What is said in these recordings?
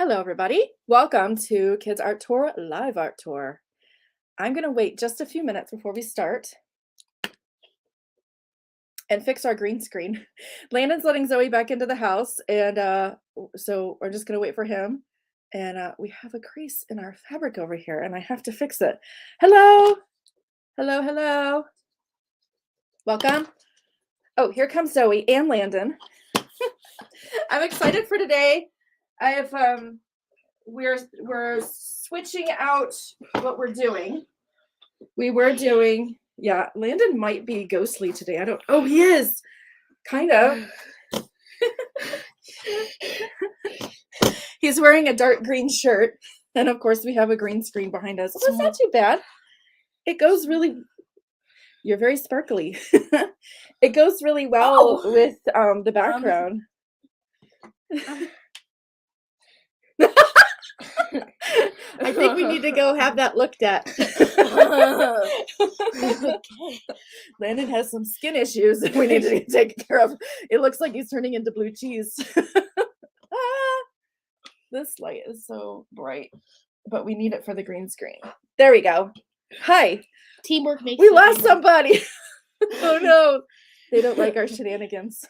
Hello, everybody. Welcome to Kids Art Tour Live Art Tour. I'm going to wait just a few minutes before we start and fix our green screen. Landon's letting Zoe back into the house, and so we're just going to wait for him. And we have a crease in our fabric over here, and I have to fix it. Hello. Hello, hello. Welcome. Oh, here comes Zoe and Landon. I'm excited for today. I have we're switching out what we're doing. We were doing, yeah, Landon might be ghostly today. Oh, he is. Kind of. He's wearing a dark green shirt. And of course we have a green screen behind us. Well, that's not too bad. It goes really, you're very sparkly. It goes really well with the background. I think we need to go have that looked at. Okay. Landon has some skin issues that we need to take care of. It looks like he's turning into blue cheese. This light is so bright, but we need it for the green screen. There we go. Hi. Teamwork makes. We lost somebody. Oh no. They don't like our shenanigans.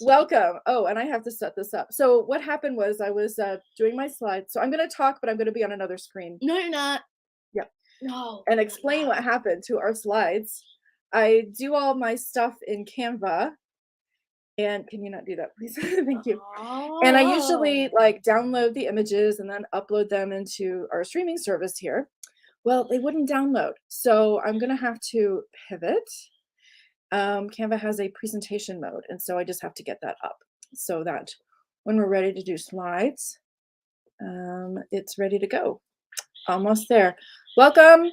Welcome. Oh, and I have to set this up. So what happened was I was doing my slides. So I'm going to talk, but I'm going to be on another screen. No, you're not. Yeah. No. And explain what happened to our slides. I do all my stuff in Canva. And can you not do that, please? Thank you. Oh. And I usually like download the images and then upload them into our streaming service here. Well, they wouldn't download. So I'm going to have to pivot. Canva has a presentation mode, and so I just have to get that up so that when we're ready to do slides, it's ready to go. Almost there. Welcome.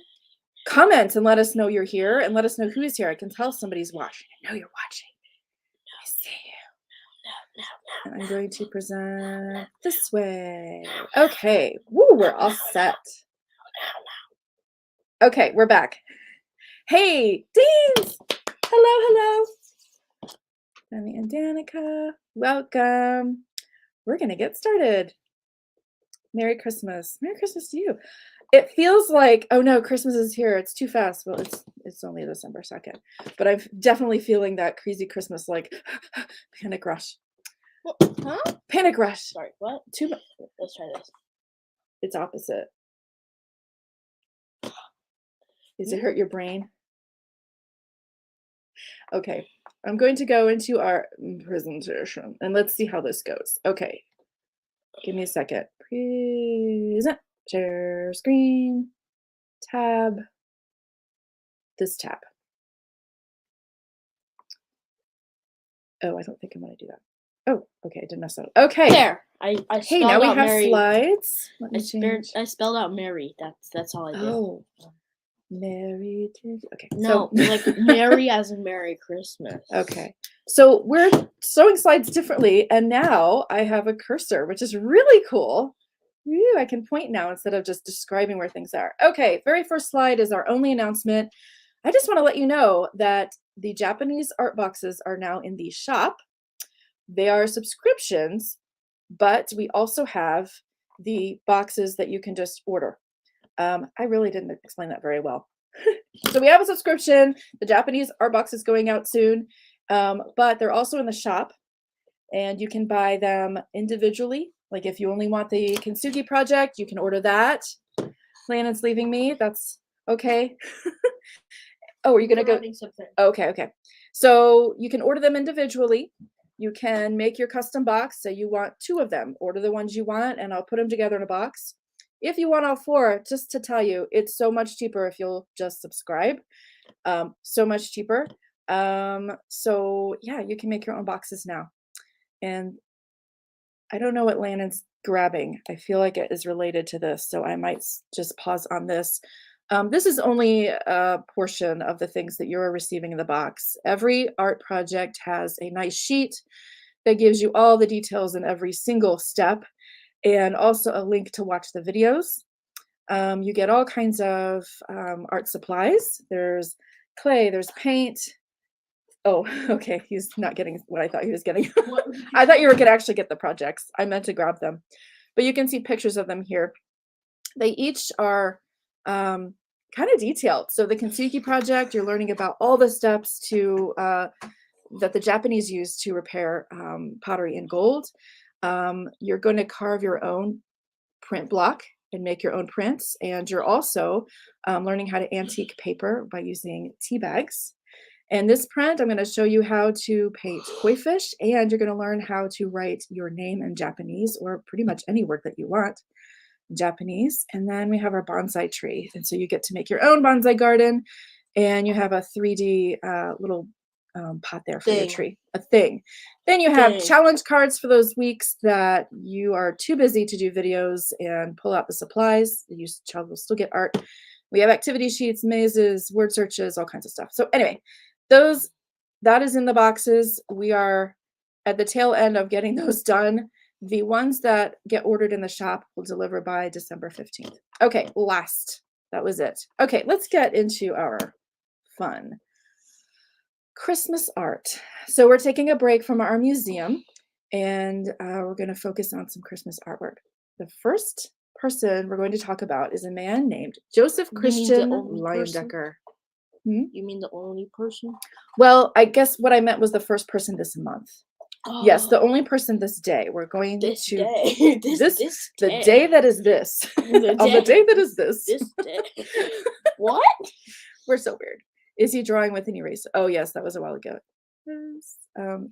Comment and let us know you're here, and let us know who's here. I can tell somebody's watching. I know you're watching. I see you. And I'm going to present this way. Okay. Woo, we're all set. Okay, we're back. Hey, Deans! Hello, hello. Danny and Danica, welcome. We're gonna get started. Merry Christmas. Merry Christmas to you. It feels like, oh no, Christmas is here. It's too fast. Well, it's only December 2nd, but I'm definitely feeling that crazy Christmas like panic rush. What? Huh? Panic rush. Sorry, what? Too much. Let's try this. It's opposite. Does it hurt your brain? Okay, I'm going to go into our presentation and let's see how this goes. Okay, give me a second. Present, share screen, tab, this tab. Oh, I don't think I'm going to do that. Oh, okay, I did mess up. Okay. There. I hey, now we have Mary. Slides. I spelled out Mary. That's all I did. Oh. Mary did. Okay. No, so, like Mary as in Merry Christmas. Okay. So we're showing slides differently, and now I have a cursor, which is really cool. Woo, I can point now instead of just describing where things are. Okay, very first slide is our only announcement. I just want to let you know that the Japanese art boxes are now in the shop. They are subscriptions, but we also have the boxes that you can just order. I really didn't explain that very well. So we have a subscription. The Japanese art box is going out soon, but they're also in the shop, and you can buy them individually. Like if you only want the Kintsugi project, you can order that. Landon's leaving me. That's okay. Oh, are you going to go? Something. Okay. So you can order them individually. You can make your custom box. Say you want 2 of them. Order the ones you want, and I'll put them together in a box. If you want all 4, just to tell you, it's so much cheaper if you'll just subscribe. So much cheaper. So yeah, you can make your own boxes now. And I don't know what Landon's grabbing. I feel like it is related to this, so I might just pause on this. This is only a portion of the things that you're receiving in the box. Every art project has a nice sheet that gives you all the details in every single step, and also a link to watch the videos. You get all kinds of art supplies. There's clay, there's paint, Oh, okay. He's not getting what I thought he was getting. What? I thought you were going to actually get the projects. I meant to grab them. But you can see pictures of them here. They each are kind of detailed. So the Kintsugi project, you're learning about all the steps to that the Japanese use to repair pottery in gold. You're going to carve your own print block and make your own prints. And you're also learning how to antique paper by using tea bags. And this print, I'm going to show you how to paint koi fish, and you're going to learn how to write your name in Japanese, or pretty much any word that you want in Japanese. And then we have our bonsai tree. And so you get to make your own bonsai garden, and you have a 3D little pot there for your tree, a thing. Then you have challenge cards for those weeks that you are too busy to do videos and pull out the supplies. You child will still get art. We have activity sheets, mazes, word searches, all kinds of stuff. So anyway, that is in the boxes. We are at the tail end of getting those done. The ones that get ordered in the shop will deliver by December 15th. Okay, last. That was it. Okay, let's get into our fun Christmas art. So we're taking a break from our museum, and we're going to focus on some Christmas artwork. The first person we're going to talk about is a man named Joseph Christian Leyendecker. You mean the only person? Well, I guess what I meant was the first person this month. Oh, yes, the only person this day. We're going this to day. this the day. day that is this. On the day that is this. This day. What? We're so weird. Is he drawing with an eraser? Oh yes, that was a while ago.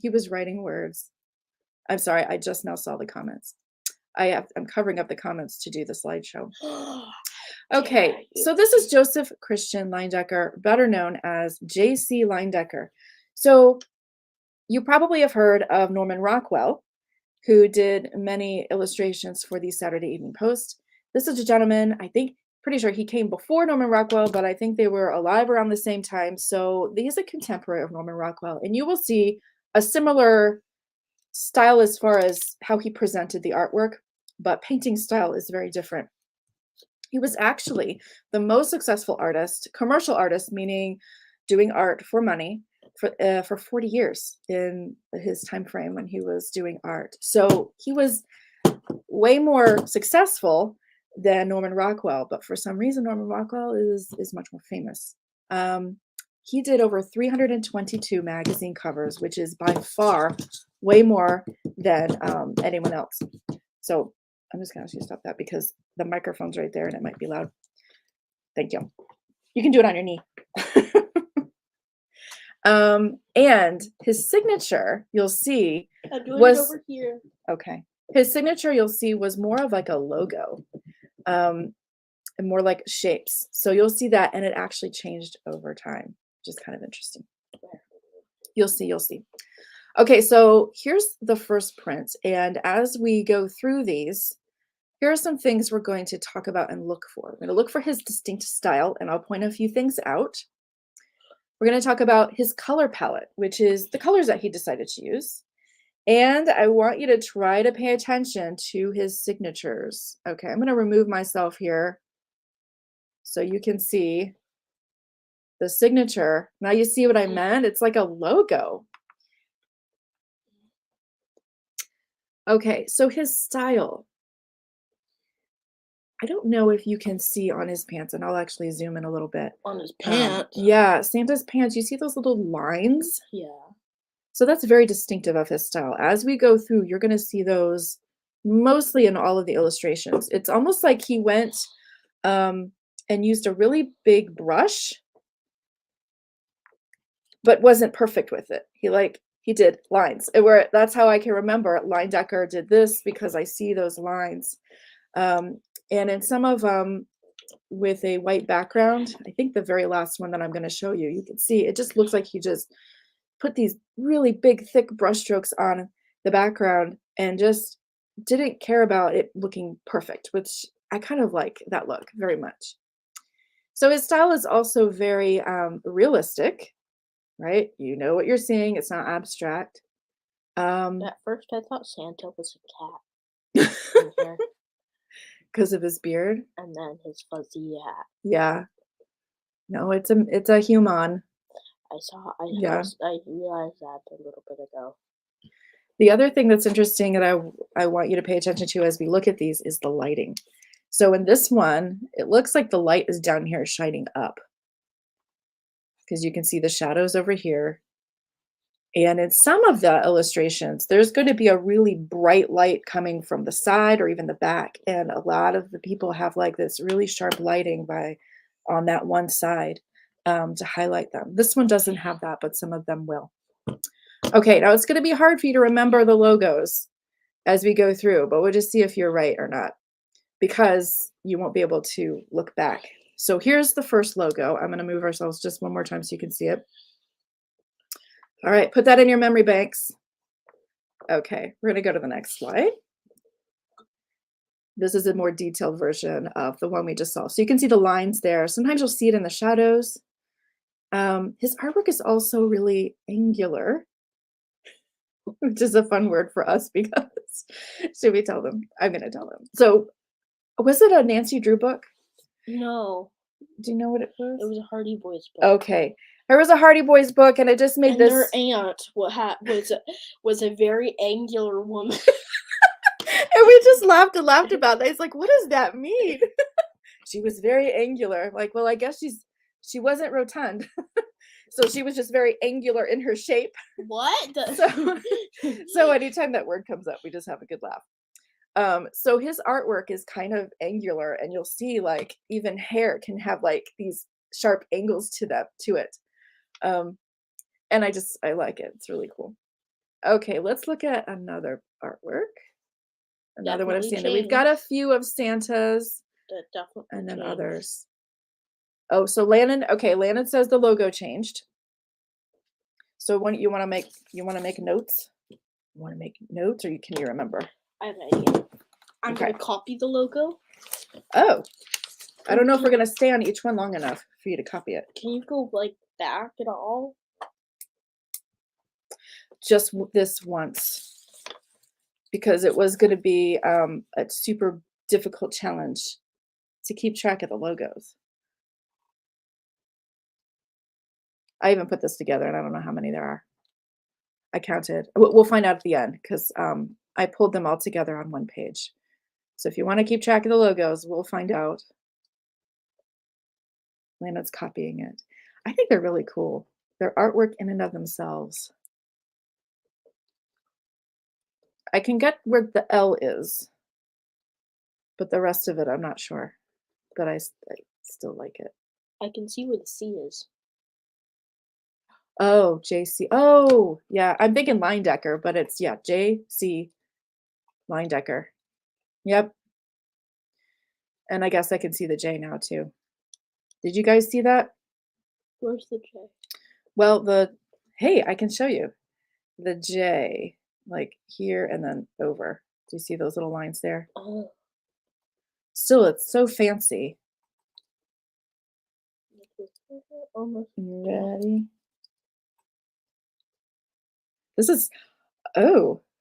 He was writing words. I'm sorry, I just now saw the comments. I'm covering up the comments to do the slideshow. Okay, so this is Joseph Christian Leyendecker, better known as J.C. Leyendecker. So you probably have heard of Norman Rockwell, who did many illustrations for the Saturday Evening Post. This is a gentleman, pretty sure he came before Norman Rockwell, but I think they were alive around the same time. So he's a contemporary of Norman Rockwell, and you will see a similar style as far as how he presented the artwork, but painting style is very different. He was actually the most successful artist, commercial artist, meaning doing art for money, for 40 years in his time frame when he was doing art. So he was way more successful than Norman Rockwell, but for some reason Norman Rockwell is much more famous. He did over 322 magazine covers, which is by far way more than anyone else. So I'm just going to ask you to stop that because the microphone's right there and it might be loud. Thank you. You can do it on your knee. And his signature, you'll see, was over here. Okay. His signature, you'll see, was more of like a logo, and more like shapes. So you'll see that, and it actually changed over time, which is kind of interesting. You'll see. Okay, so here's the first print, and as we go through these, here are some things we're going to talk about and look for. We're going to look for his distinct style, and I'll point a few things out. We're going to talk about his color palette, which is the colors that he decided to use. And I want you to try to pay attention to his signatures. Okay, I'm going to remove myself here so you can see the signature. Now you see what I meant? It's like a logo. Okay, so his style. I don't know if you can see on his pants, and I'll actually zoom in a little bit. On his pants? Yeah, Santa's pants. You see those little lines? Yeah. So that's very distinctive of his style. As we go through, you're going to see those mostly in all of the illustrations. It's almost like he went and used a really big brush, but wasn't perfect with it. He did lines. That's how I can remember Leyendecker did this, because I see those lines. And in some of them with a white background, I think the very last one that I'm going to show you, you can see it just looks like he just put these really big, thick brush strokes on the background and just didn't care about it looking perfect, which I kind of like that look very much. So his style is also very realistic, right? You know what you're seeing. It's not abstract. At first, I thought Santa was a cat. Because of his beard. And then his fuzzy hat. Yeah. No, it's a human. Yeah. I realized that a little bit ago. The other thing that's interesting that I want you to pay attention to as we look at these is the lighting. So in this one, it looks like the light is down here shining up because you can see the shadows over here. And in some of the illustrations, there's going to be a really bright light coming from the side or even the back. And a lot of the people have like this really sharp lighting on that one side to highlight them. This one doesn't have that, but some of them will. Okay, now it's going to be hard for you to remember the logos as we go through, but we'll just see if you're right or not because you won't be able to look back. So here's the first logo. I'm going to move ourselves just one more time so you can see it. All right, put that in your memory banks. Okay, we're going to go to the next slide. This is a more detailed version of the one we just saw. So you can see the lines there. Sometimes you'll see it in the shadows. His artwork is also really angular, which is a fun word for us because should we tell them? I'm going to tell them. So was it a Nancy Drew book? No. Do you know what it was? It was a Hardy Boys book. Okay. There was a Hardy Boys book and it just made this. Their aunt was a very angular woman. And we just laughed and laughed about that. It's like, what does that mean? She was very angular. Like, well, I guess she wasn't rotund. So she was just very angular in her shape. What? So anytime that word comes up, we just have a good laugh. So his artwork is kind of angular, and you'll see like even hair can have like these sharp angles to it. And I like it. It's really cool. Okay, let's look at another artwork. Another one of Santa. We've got a few of Santas and then others. Oh, so Landon says the logo changed. So you want to make notes? You want to make notes, or can you remember? I have an idea. I'm going to copy the logo. Oh, I don't know if we're going to stay on each one long enough for you to copy it. Can you go like back at all? Just this once. Because it was going to be a super difficult challenge to keep track of the logos. I even put this together, and I don't know how many there are. I counted. We'll find out at the end because I pulled them all together on one page. So if you want to keep track of the logos, we'll find out. Landon's copying it. I think they're really cool. They're artwork in and of themselves. I can get where the L is, but the rest of it, I'm not sure. But I still like it. I can see where the C is. Oh, JC. Oh, yeah. I'm thinking Leyendecker, but it's, yeah, JC Leyendecker. Yep. And I guess I can see the J now, too. Did you guys see that? Where's the J? Well, hey, I can show you. The J, like here and then over. Do you see those little lines there? Oh. Still, it's so fancy. Almost. Ready?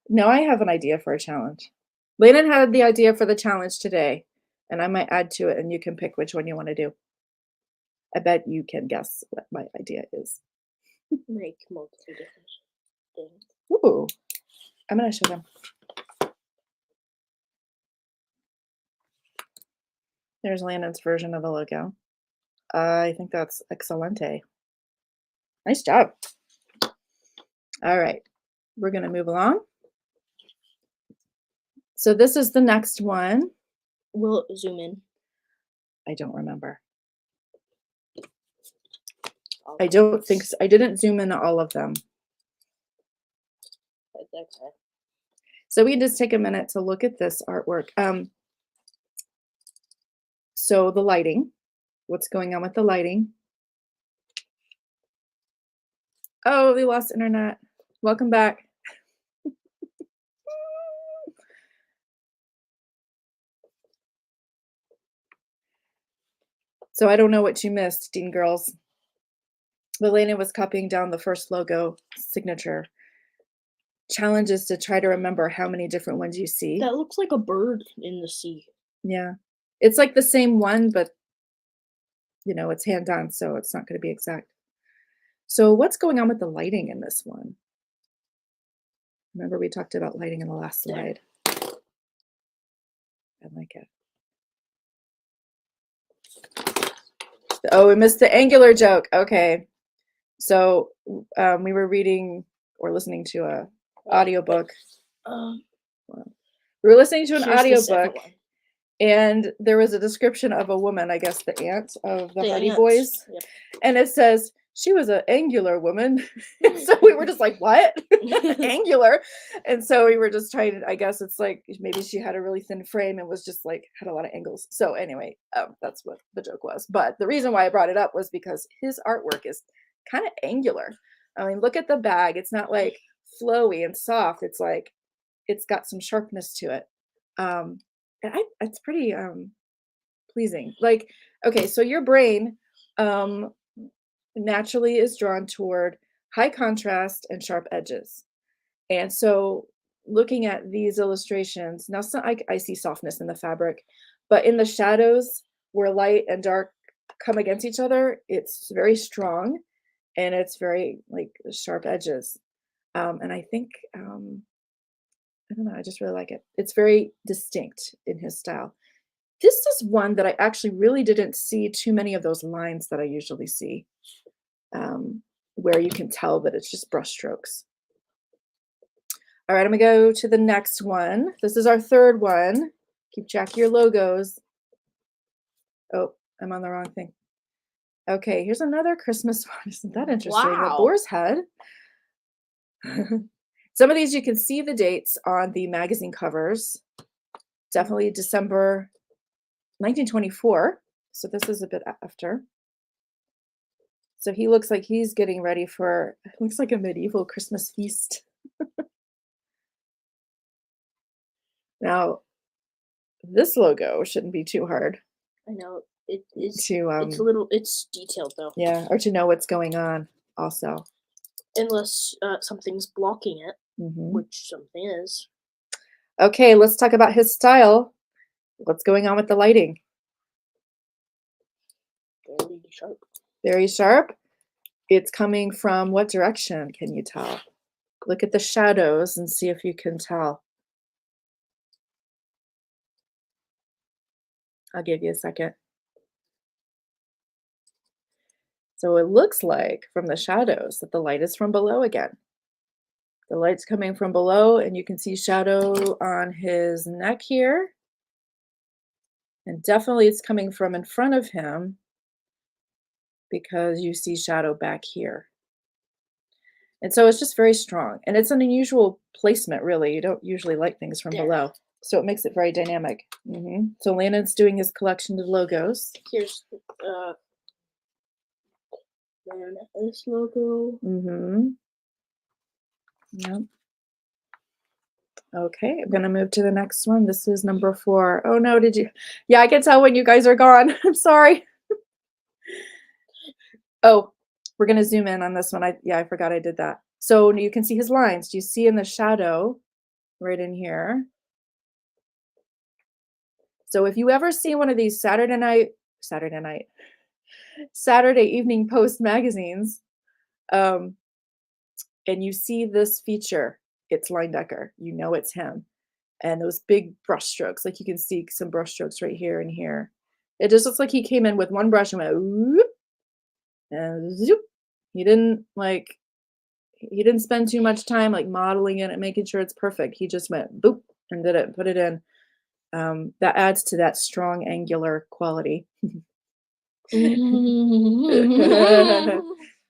Now I have an idea for a challenge. Landon had the idea for the challenge today, and I might add to it, and you can pick which one you want to do. I bet you can guess what my idea is. Make multiple different things. Ooh, I'm going to show them. There's Landon's version of the logo. I think that's excelente. Nice job. All right, we're going to move along. So this is the next one. We'll zoom in. I don't remember. I don't think so. I didn't zoom in all of them. Okay. So we can just take a minute to look at this artwork. So the lighting, what's going on with the lighting? Oh, we lost internet. Welcome back. So I don't know what you missed, Dean Girls. Elena was copying down the first logo signature. Challenge is to try to remember how many different ones you see. That looks like a bird in the sea. Yeah. It's like the same one, but it's hand-on, so it's not going to be exact. So what's going on with the lighting in this one? Remember we talked about lighting in the last slide. I like it. Oh, we missed the angular joke. Okay. So we were reading or listening to a audiobook. We were listening to an audiobook, and there was a description of a woman, I guess the aunt of the Hardy Boys. Yep. And it says she was an angular woman. So we were just like, what? Angular. And so we were just trying to, I guess it's like maybe she had a really thin frame and was just like had a lot of angles. So anyway, that's what the joke was. But the reason why I brought it up was because his artwork is kind of angular. I mean, look at the bag. It's not like flowy and soft. It's like it's got some sharpness to it. And it's pretty pleasing. Like, okay, so your brain naturally is drawn toward high contrast and sharp edges. And so looking at these illustrations, now I see softness in the fabric, but in the shadows where light and dark come against each other, it's very strong and it's very like sharp edges. And I think, I don't know, I just really like it. It's very distinct in his style. This is one that I actually really didn't see too many of those lines that I usually see, where you can tell that it's just brush strokes. All right, I'm gonna go to the next one. This is our third one. Keep track of your logos. Oh, I'm on the wrong thing. Okay, here's another Christmas one. Isn't that interesting? Wow. A boar's head. Some of these you can see the dates on the magazine covers. Definitely December 1924. So this is a bit after. So he looks like he's getting ready for, looks like a medieval Christmas feast. Now, this logo shouldn't be too hard. I know it is. It's a little. It's detailed though. Yeah, or to know what's going on also. Unless something's blocking it, which something is. Okay, let's talk about his style. What's going on with the lighting? Very sharp. Very sharp. It's coming from what direction, can you tell? Look at the shadows and see if you can tell. I'll give you a second. So it looks like from the shadows that the light is from below again. The light's coming from below, and you can see shadow on his neck here. And definitely it's coming from in front of him because you see shadow back here. And so it's just very strong. And it's an unusual placement, really. You don't usually light things from below. So it makes it very dynamic. So Landon's doing his collection of logos. Here's this logo. Yep. Okay, I'm going to move to the next one. This is number 4. Oh no, did you? Yeah, I can tell when you guys are gone. I'm sorry. Oh, we're going to zoom in on this one. I forgot I did that. So you can see his lines. Do you see in the shadow right in here? So if you ever see one of these Saturday Evening Post magazines, and you see this feature, it's Leyendecker. You know it's him. And those big brush strokes, like you can see some brush strokes right here and here. It just looks like he came in with one brush and went whoop, and zoop. He didn't spend too much time like modeling it and making sure it's perfect. He just went boop and did it and put it in. That adds to that strong angular quality. And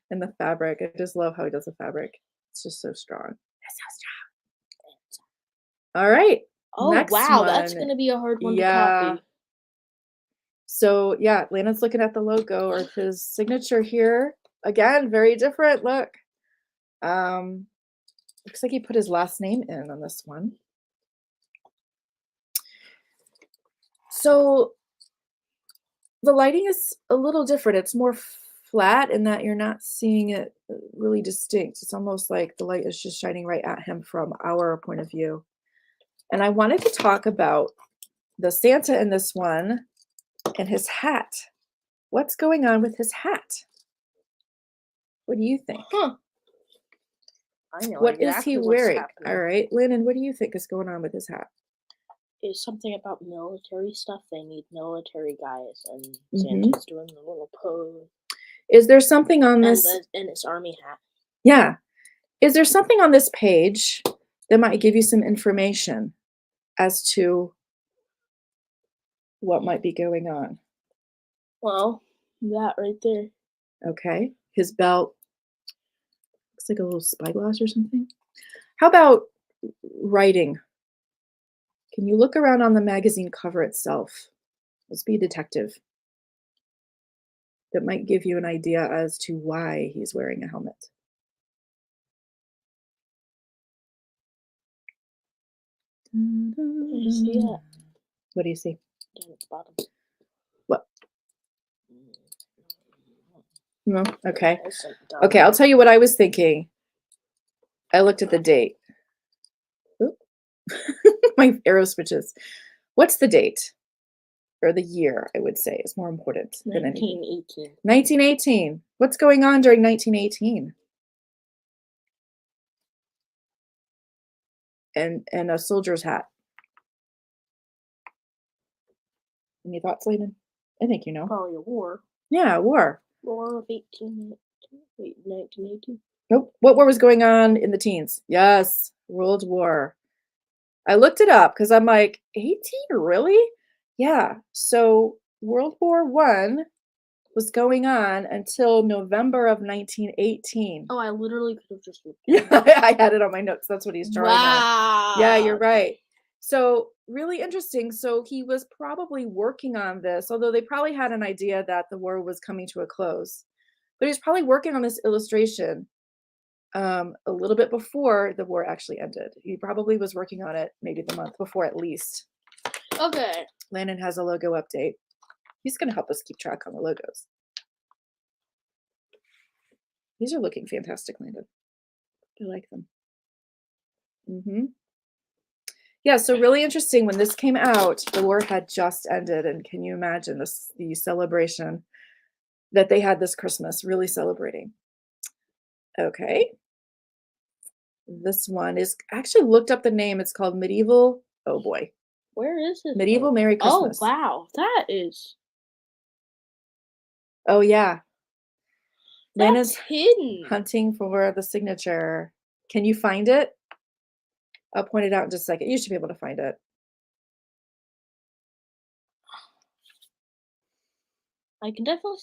the fabric. I just love how he does the fabric. It's just so strong. It's so strong. All right. Oh, next wow. one. That's going to be a hard one to copy. So, yeah, Landon's looking at the logo or his signature here. Again, very different. Look. Looks like he put his last name in on this one. So the lighting is a little different. It's more flat in that you're not seeing it really distinct. It's almost like the light is just shining right at him from our point of view. And I wanted to talk about the Santa in this one and his hat. What's going on with his hat? What do you think? Huh. I know What is exactly he what's wearing? happening. All right, Lennon, what do you think is going on with his hat? It's something about military stuff. They need military guys, and Mhm. Santa's doing the little pose. Is there something on this? And his army hat. Yeah. Is there something on this page that might give you some information as to what might be going on? Well, that right there. Okay. His belt looks like a little spyglass or something. How about writing? Can you look around on the magazine cover itself? Let's be a detective. That might give you an idea as to why he's wearing a helmet. I see it. What do you see? Down at the bottom. What? No? Okay. There's some Okay, I'll tell you what I was thinking. I looked at the date. Oop. My arrow switches. What's the date? Or the year, I would say, is more important than anything. 1918. 1918. What's going on during 1918? And a soldier's hat. Any thoughts, Layden? I think you know. Probably a war. Yeah, war. War of 1918. Nope. What war was going on in the teens? Yes, World War. I looked it up because I'm like, 18, really? Yeah. So World War I was going on until November of 1918. Oh, I literally could have just looked at Yeah, it. I had it on my notes. That's what he's drawing on. Wow. Yeah, you're right. So really interesting. So he was probably working on this, although they probably had an idea that the war was coming to a close. But he's probably working on this illustration a little bit before the war actually ended. He probably was working on it maybe the month before at least. Okay. Landon has a logo update. He's going to help us keep track on the logos. These are looking fantastic, Landon. I like them. Yeah, so really interesting. When this came out, the war had just ended, and can you imagine the celebration that they had this Christmas, really celebrating. Okay. This one is actually looked up the name. It's called Medieval. Oh boy. Where is this? Medieval Merry Christmas. Oh, wow. That is. Oh yeah. That's Lana's hidden. hunting for the signature. Can you find it? I'll point it out in just a second. You should be able to find it. I can definitely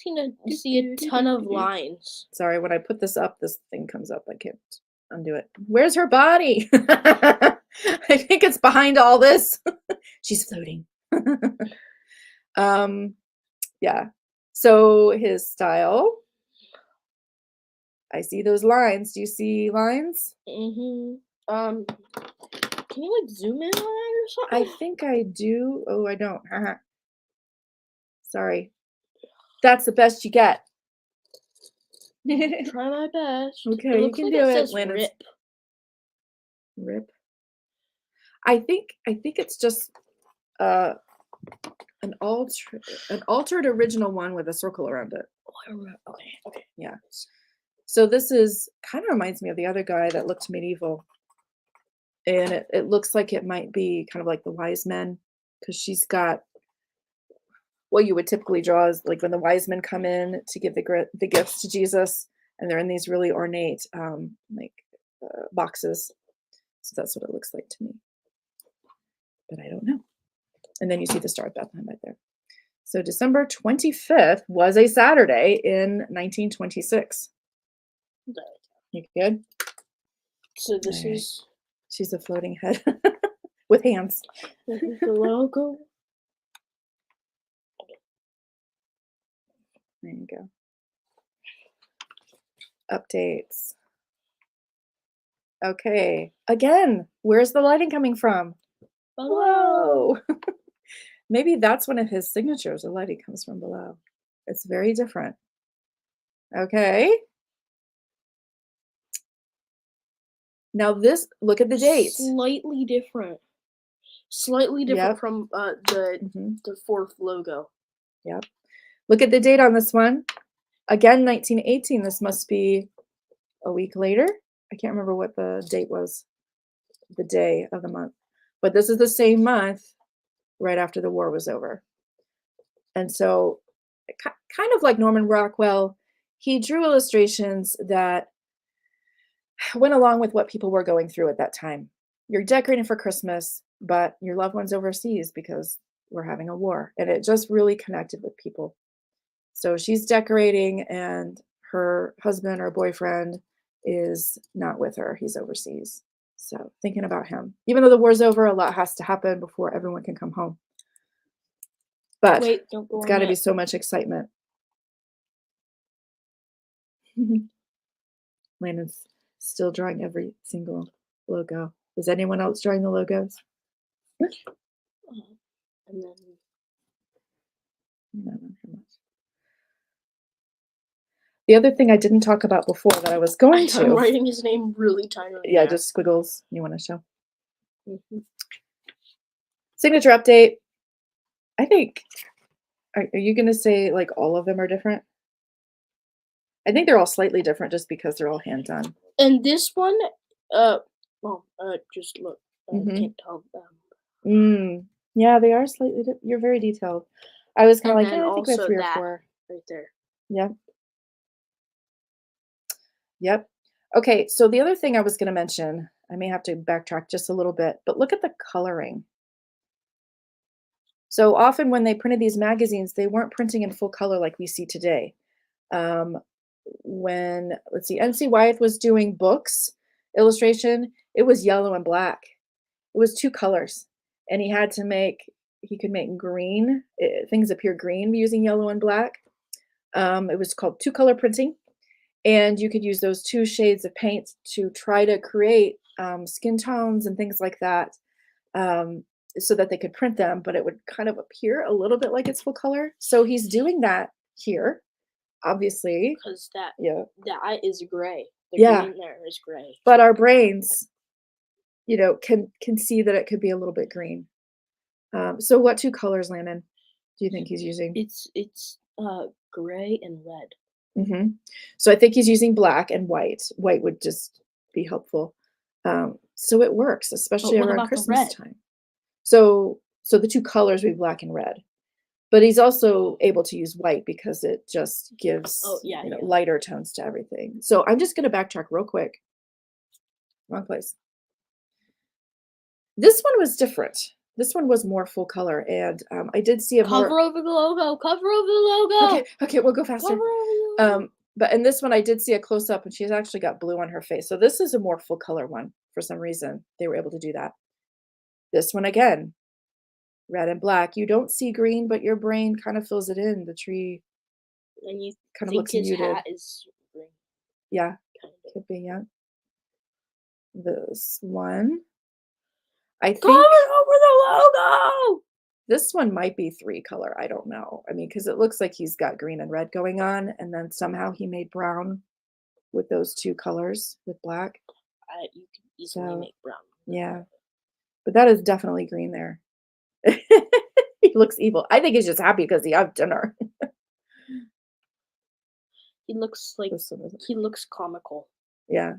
see a ton of lines. Sorry, when I put this up, this thing comes up. I can't undo it. Where's her body? I think it's behind all this. She's floating. Yeah. So his style. I see those lines. Do you see lines? Can you like zoom in on it or something? I think I do. Oh, I don't. Sorry. That's the best you get. Try my best. Okay, you can do it. Rip. Rip. I think it's just an altered original one with a circle around it. Okay. Yeah. So this is kind of reminds me of the other guy that looked medieval. And it looks like it might be kind of like the wise men, because she's got what you would typically draw is like when the wise men come in to give the gifts to Jesus, and they're in these really ornate boxes. So that's what it looks like to me. But I don't know. And then you see the Star of Bethlehem right there. So December 25th was a Saturday in 1926. You good? So this is. She's a floating head with hands. This is the logo. There you go. Updates. Okay. Again, where's the lighting coming from? Below. Maybe that's one of his signatures. The lighting comes from below. It's very different. Okay. Now look at the dates. Slightly different from the fourth logo. Yep. Look at the date on this one. Again, 1918. This must be a week later. I can't remember what the date was, the day of the month, but this is the same month right after the war was over. And so, kind of like Norman Rockwell, he drew illustrations that went along with what people were going through at that time. You're decorating for Christmas, but your loved one's overseas because we're having a war. And it just really connected with people. So she's decorating, and her husband or boyfriend is not with her. He's overseas. So thinking about him. Even though the war's over, a lot has to happen before everyone can come home. But Wait, don't go it's on got to yet. be so much excitement. Landon's still drawing every single logo. Is anyone else drawing the logos? And then No, not so much. The other thing I didn't talk about before that I was going I'm to. writing his name really tiny. Yeah, there. just squiggles. You want to show? Mhm. Signature update. I think, are you going to say like all of them are different? I think they're all slightly different just because they're all hand done. And this one, just look. I can't tell them. Yeah, they are slightly different. You're very detailed. I was kind of And like, then yeah, I think we have also 3 or that 4. right there. Yep. Yep. Okay, so the other thing I was going to mention, I may have to backtrack just a little bit, but look at the coloring. So often when they printed these magazines, they weren't printing in full color like we see today. When, let's see, NC Wyeth was doing books illustration, it was yellow and black. It was 2 colors, and he could make green, things appear green using yellow and black. It was called 2-color printing, and you could use those 2 shades of paint to try to create skin tones and things like that, so that they could print them, but it would kind of appear a little bit like it's full color. So he's doing that here, obviously. Because that is gray. The Yeah. green there is gray. But our brains, can see that it could be a little bit green. So what 2 colors, Landon, do you think he's using? It's gray and red. So I think he's using black and white. White would just be helpful. So it works, especially what around about the Christmas red? time. So the 2 colors would be black and red. But he's also able to use white because it just gives lighter tones to everything. So I'm just going to backtrack real quick. Wrong place. This one was different. This one was more full color, and I did see a Cover over the logo. Cover over the logo. Okay, we'll go faster. Cover over the logo. But in this one, I did see a close up, and she's actually got blue on her face. So this is a more full color one. For some reason, they were able to do that. This one again, red and black. You don't see green, but your brain kind of fills it in. The tree and you kind of think looks his muted. hat is green. Yeah, Kind of. could be. Yeah. This one, I think. Cover over the logo. This one might be 3 color. I don't know. I mean, because it looks like he's got green and red going on, and then somehow he made brown with those 2 colors with black. You can easily make brown. Yeah, but that is definitely green there. He looks evil. I think he's just happy because he had dinner. He looks like he looks comical. Yeah.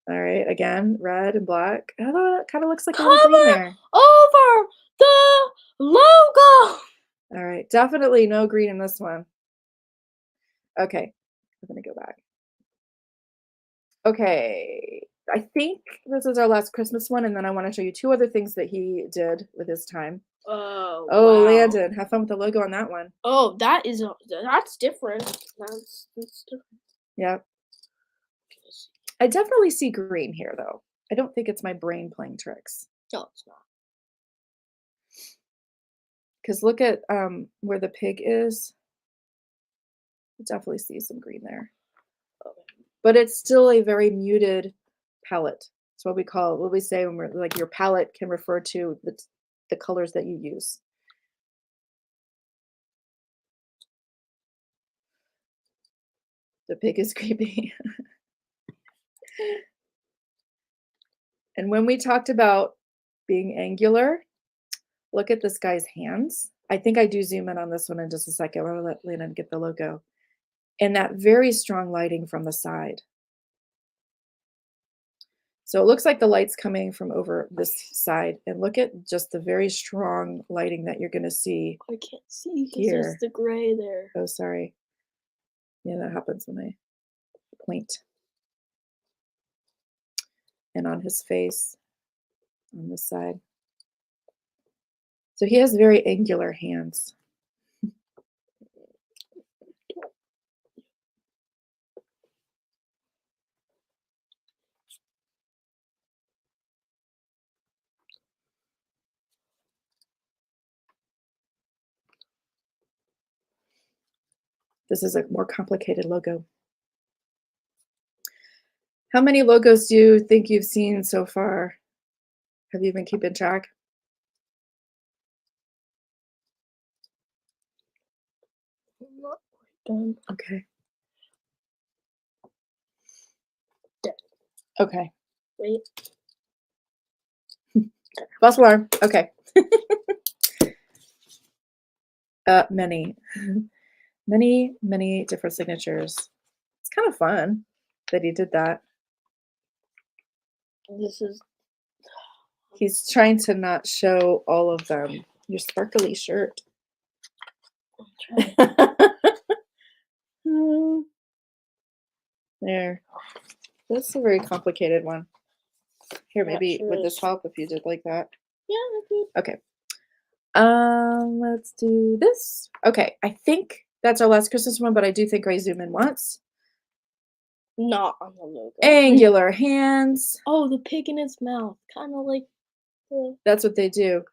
All right. Again, red and black. Oh, it kind of looks like a Cover little green there. over the logo. All right. Definitely no green in this one. Okay. I'm going to go back. Okay. I think this is our last Christmas one, and then I want to show you 2 other things that he did with his time. Oh, wow. Landon, have fun with the logo on that one. Oh, that's different. That's different. Yep. I definitely see green here, though. I don't think it's my brain playing tricks. No, it's not. Because look at where the pig is. I definitely see some green there. Okay. But it's still a very muted palette. It's what we say when we're like, your palette can refer to the colors that you use. The pig is creepy. And when we talked about being angular, look at this guy's hands. I think I do zoom in on this one in just a second. I'm going to let Landon get the logo. And that very strong lighting from the side. So it looks like the light's coming from over this side. And look at just the very strong lighting that you're going to see I can't see because here. there's the gray there. Oh, sorry. Yeah, that happens when I point. And on his face on this side. So he has very angular hands. This is a more complicated logo. How many logos do you think you've seen so far? Have you been keeping track? I'm not quite done. Okay. Done. Okay. Wait. False alarm. Okay. Many, many different signatures. It's kind of fun that he did that. This is. He's trying to not show all of them. Your sparkly shirt. I'm trying. There. That's a very complicated one. Here, maybe sure would this is. help if you did like that? Yeah, I do. Okay. Let's do this. Okay, I think that's our last Christmas one, but I do think Ray zoom in once. Not on the logo. Angular hands. Oh, the pig in its mouth. Kind of like the. That's what they do.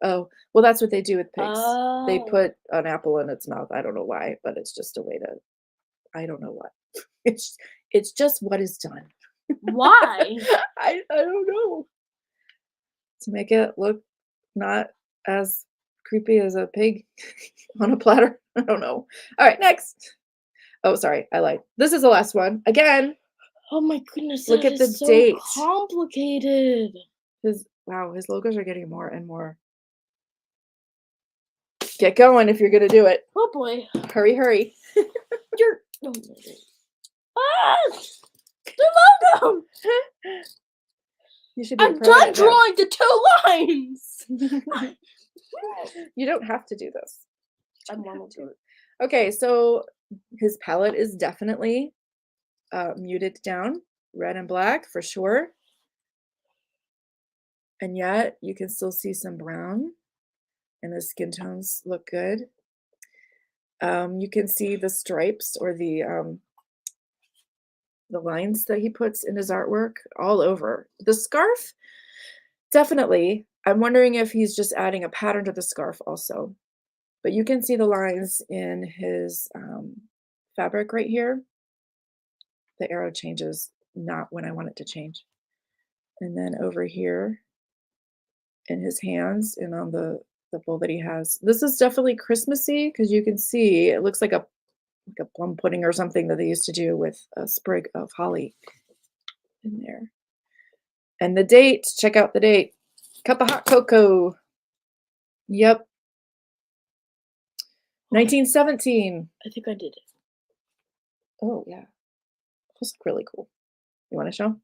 Oh, well, that's what they do with pigs. They Oh. put an apple in its mouth. I don't know why, but it's just a way to, I don't know what. It's just what is done. Why? I don't know. To make it look not as creepy as a pig on a platter. I don't know. All right, next. Oh, sorry, I lied. This is the last one. Again, Oh my goodness! look that at the is so date. complicated. his logos are getting more and more. Get going if you're gonna do it. Oh boy! Hurry, hurry. You're. Oh my God. Ah! The logo. You should be I'm proud of done it now. drawing the 2 lines. You don't have to do this. I want to do it. Okay, so his palette is definitely muted down, red and black for sure. And yet you can still see some brown, and the skin tones look good. You can see the stripes or the lines that he puts in his artwork all over. The scarf, definitely. I'm wondering if he's just adding a pattern to the scarf also. But you can see the lines in his fabric right here. The arrow changes not when I want it to change. And then over here in his hands and on the bowl that he has. This is definitely Christmassy because you can see it looks like a plum pudding or something that they used to do with a sprig of holly in there. And the date, check out the date. Cup of hot cocoa. Yep. 1917. I think I did it. Oh, yeah. Those look really cool. You want to show?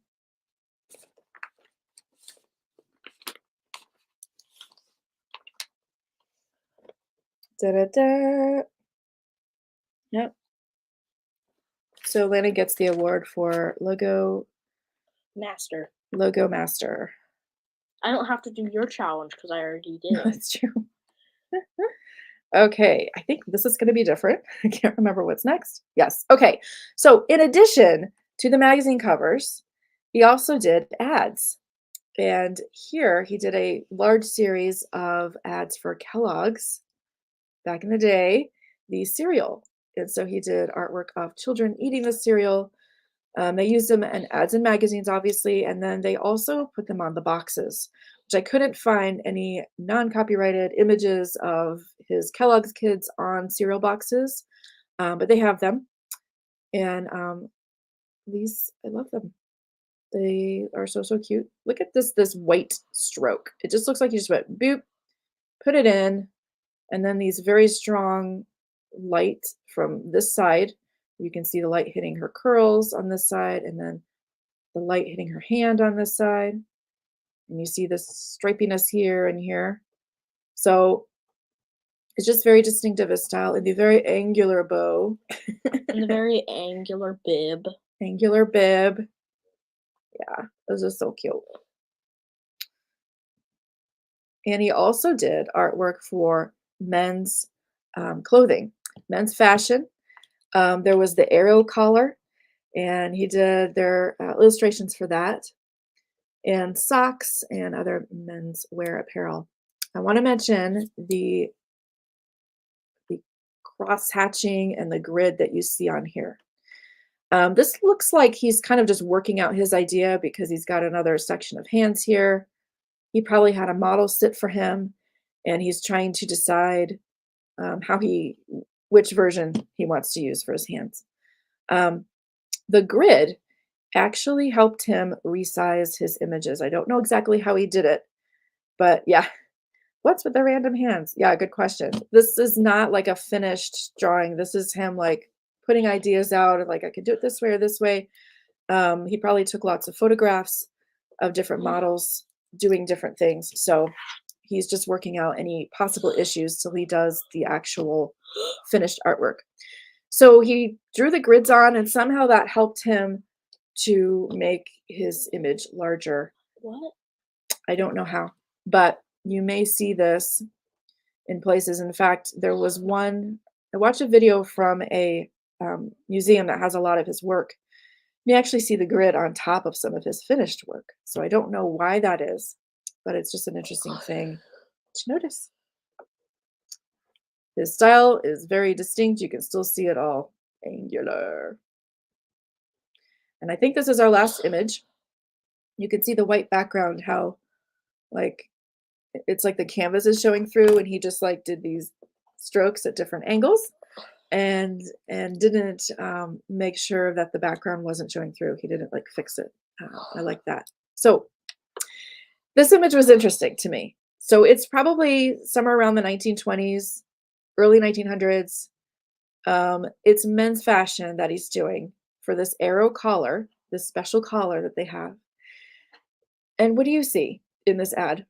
Da-da-da. Yep. So Lana gets the award for logo Master. master. I don't have to do your challenge because I already did. That's true. Okay, I think this is going to be different. I can't remember what's next. Yes. Okay. So in addition to the magazine covers, he also did ads. And here he did a large series of ads for Kellogg's back in the day, the cereal. And so he did artwork of children eating the cereal. They used them in ads in magazines, obviously, and then they also put them on the boxes, which I couldn't find any non-copyrighted images of his Kellogg's Kids on cereal boxes, but they have them. And these, I love them. They are so, so cute. Look at this white stroke. It just looks like you just went boop, put it in, and then these very strong light from this side. You can see the light hitting her curls on this side, and then the light hitting her hand on this side. And you see this stripiness here and here. So it's just very distinctive as style in the very angular bow. And the very angular bib. Angular bib. Yeah, those are so cute. And he also did artwork for men's clothing, men's fashion. There was the arrow collar, and he did their illustrations for that, and socks and other men's wear apparel. I want to mention the cross hatching and the grid that you see on here. This looks like he's kind of just working out his idea because he's got another section of hands here. He probably had a model sit for him, and he's trying to decide which version he wants to use for his hands. The grid actually helped him resize his images. I don't know exactly how he did it, but yeah. What's with the random hands? Yeah, good question. This is not like a finished drawing. This is him like putting ideas out, like I could do it this way or this way. He probably took lots of photographs of different models doing different things. So he's just working out any possible issues till he does the actual finished artwork. So he drew the grids on, and somehow that helped him to make his image larger. What? I don't know how, but you may see this in places. In fact, there was one, I watched a video from a museum that has a lot of his work. You actually see the grid on top of some of his finished work. So I don't know why that is, but it's just an interesting thing to notice. His style is very distinct. You can still see it all angular. And I think this is our last image. You can see the white background, how like it's like the canvas is showing through, and he just like did these strokes at different angles and didn't make sure that the background wasn't showing through. He didn't like fix it. I like that. So this image was interesting to me. So it's probably somewhere around the 1920s, early 1900s. It's men's fashion that he's doing for this arrow collar, this special collar that they have. And what do you see in this ad?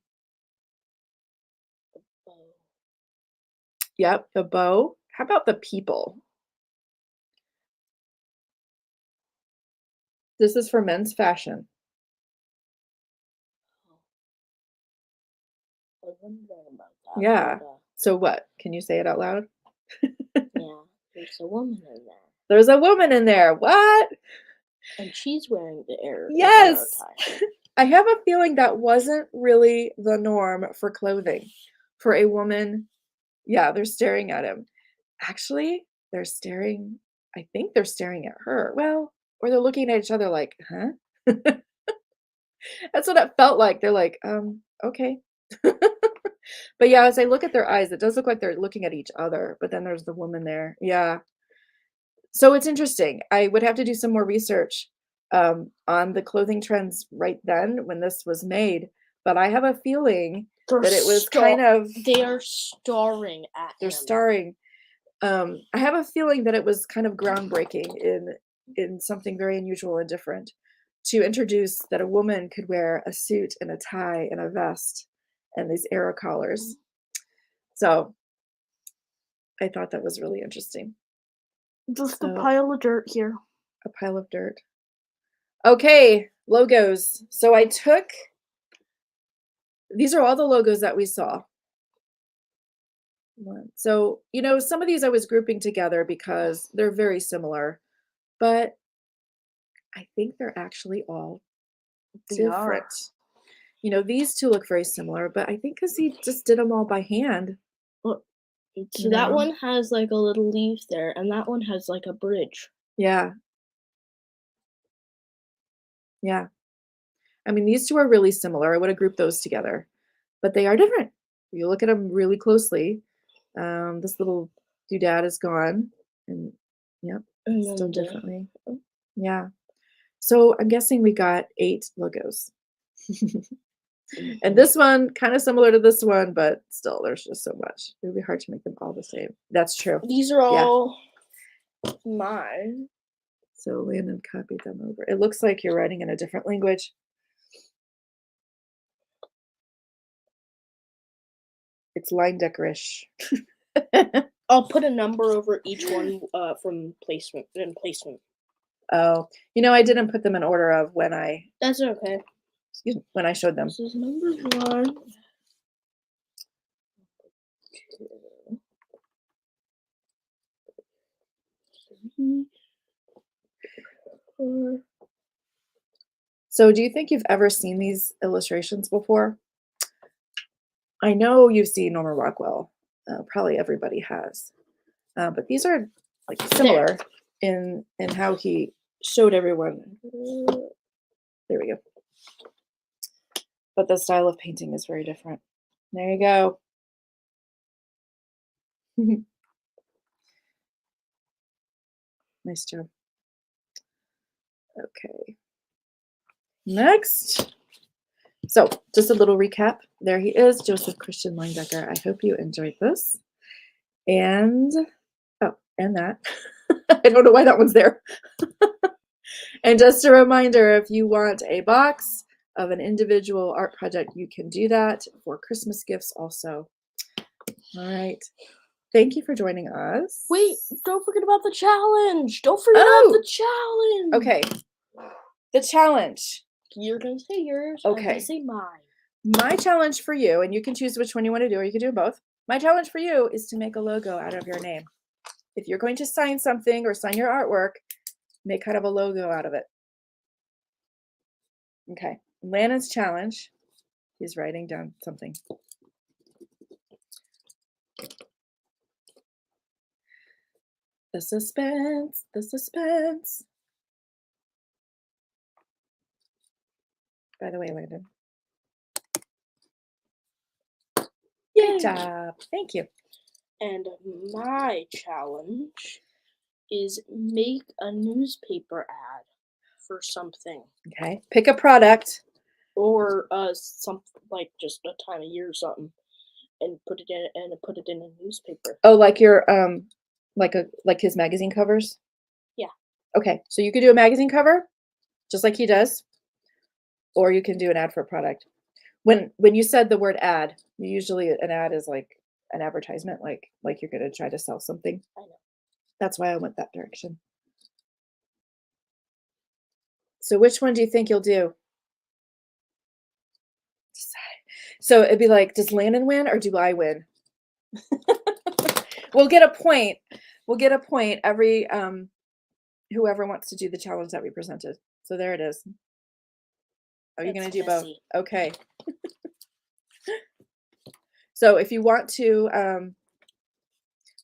Yep, the bow. How about the people? This is for men's fashion. I was wondering about that. Yeah. So what? Can you say it out loud? Yeah, there's a woman in there. There's a woman in there. What? And she's wearing the arrow. Yes. Tie. I have a feeling that wasn't really the norm for clothing. For a woman, yeah, they're staring at him. Actually, they're staring, I think they're staring at her. Well, or they're looking at each other like, huh? That's what it felt like. They're like, okay. But yeah, as I look at their eyes, it does look like they're looking at each other, but then there's the woman there. Yeah. So it's interesting. I would have to do some more research on the clothing trends right then when this was made, but I have a feeling that it was kind of... They are starring at They're him. starring. I have a feeling that it was kind of groundbreaking in something very unusual and different to introduce that a woman could wear a suit and a tie and a vest and these arrow collars. So I thought that was really interesting. Just a pile of dirt here. A pile of dirt. Okay, logos. So I took, these are all the logos that we saw. So, you know, some of these I was grouping together because they're very similar, but I think they're actually all different. You know, these two look very similar, but I think because he just did them all by hand. Well, so that one has like a little leaf there, and that one has like a bridge. Yeah. Yeah. I mean, these two are really similar. I would have grouped those together, but they are different. If you look at them really closely, this little doodad is gone, and yep, still differently. Yeah. So I'm guessing we got 8 logos. And this one kind of similar to this one, but still there's just so much. It would be hard to make them all the same. That's true. These are all mine. So Landon copied them over. It looks like you're writing in a different language. It's Leyendeckerish. I'll put a number over each one from placement and placement. Oh, you know, I didn't put them in order of when I. That's okay. Excuse me, when I showed them. This is number 1. 2, 3, 4. So do you think you've ever seen these illustrations before? I know you've seen Norman Rockwell. Probably everybody has. But these are like similar in how he showed everyone. There we go. But the style of painting is very different. There you go. Nice job. Okay. Next. So just a little recap. There he is, Joseph Christian Leyendecker. I hope you enjoyed this. And, oh, and that. I don't know why that one's there. And just a reminder, if you want a box of an individual art project, you can do that for Christmas gifts also. All right. Thank you for joining us. Wait, don't forget about the challenge. Don't forget about the challenge. Okay. The challenge. You're going to say yours. I'm Okay. going to say mine. My challenge for you, and you can choose which one you want to do, or you can do both. My challenge for you is to make a logo out of your name. If you're going to sign something or sign your artwork, make kind of a logo out of it. Okay. Lannon's challenge. He's writing down something. The suspense, the suspense. By the way, Landon. Good job. Thank you. And my challenge is make a newspaper ad for something. Okay. Pick a product. Or something like just a time of year or something, and put it in a newspaper. Oh, like your like his magazine covers? Yeah. Okay. So you could do a magazine cover, just like he does, or you can do an ad for a product. When you said the word ad, usually an ad is like an advertisement, like you're gonna try to sell something. I know. That's why I went that direction. So which one do you think you'll do? So it'd be like, does Landon win or do I win? We'll get a point. We'll get a point every whoever wants to do the challenge that we presented. So there it is. Oh, you're gonna do both. Okay. So if you want to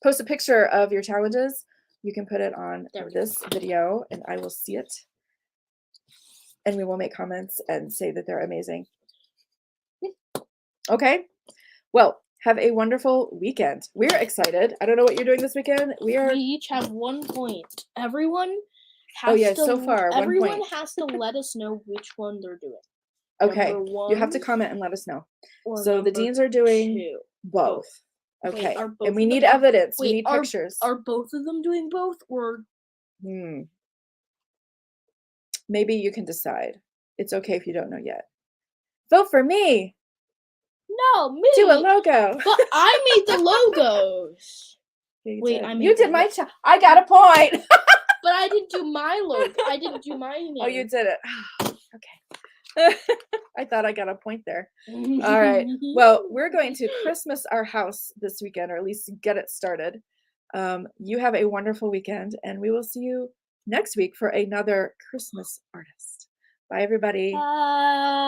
post a picture of your challenges, you can put it on this video and I will see it. And we will make comments and say that they're amazing. Okay. Well, have a wonderful weekend. We're excited. I don't know what you're doing this weekend. We each have 1 point. Everyone has everyone has to let us know which one they're doing. Okay. You have to comment and let us know. So the deans are doing both. Okay. Wait, and we need evidence. We need pictures. Are both of them doing both or? Maybe you can decide. It's okay if you don't know yet. Vote for me. No, me. Do a logo. But I made the logos. Yeah, you did my I got a point. But I didn't do my logo. I didn't do my name. Oh, you did it. Okay. I thought I got a point there. All right. Well, we're going to Christmas our house this weekend, or at least get it started. You have a wonderful weekend, and we will see you next week for another Christmas artist. Bye, everybody. Bye.